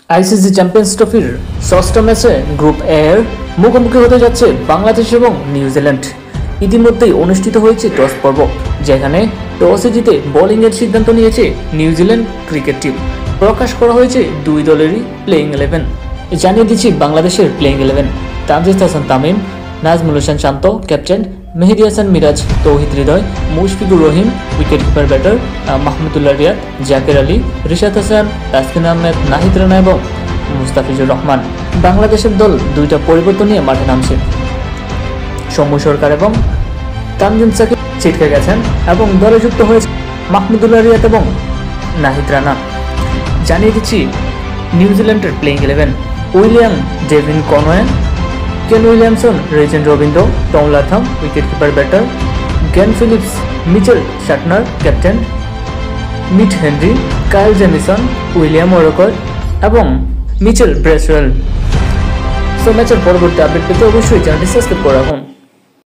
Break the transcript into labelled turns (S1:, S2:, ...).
S1: ICC champions ট্রফির ষষ্ঠ ম্যাচে গ্রুপ এ এর মুখোমুখি হতে যাচ্ছে বাংলাদেশ এবং নিউজিল্যান্ড। ইতিমধ্যেই অনুষ্ঠিত হয়েছে টস পর্ব, যেখানে টসে জিতে বোলিংয়ের সিদ্ধান্ত নিয়েছে নিউজিল্যান্ড ক্রিকেট টিম। প্রকাশ করা হয়েছে দুই দলেরই প্লেইং 11। জানিয়ে দিচ্ছি বাংলাদেশের playing 11: Tanzid Hasan Tamim, Najmul Hossain Shanto captain, Mehidy Hasan Miraz, Towhid Hridoy, Mushfiqur Rahim wicket keeper batter, Mahmudullah Riyad, Jaker Ali, Rishad Hasan, Taskin Ahmed, Nahid Rana এবং মুস্তাফিজুর রহমান। বাংলাদেশের দল দুইটা পরিবর্তন নিয়ে মাঠে নামছে। সৌম্য সরকার এবং তানজিম সাকিব ছিটকে গেছেন এবং দলে যুক্ত হয়েছে মাহমুদুল্লাহ রিয়াদ এবং নাহিদ রানা। জানিয়ে দিচ্ছি নিউজিল্যান্ডের playing 11: William Devon Conway, Kane Williamson, রেজেন্ড Ravindra, Tom Latham wicket keeper batter, Glenn Phillips, Mitchell Santner captain, Matt Henry, Kyle Jamieson, William O'Rourke এবং মিচেল ব্রেসওয়েল। সো ম্যাচের পরবর্তী আপডেট পেতে অবশ্যই চ্যানেলটি সাবস্ক্রাইব করে রাখুন।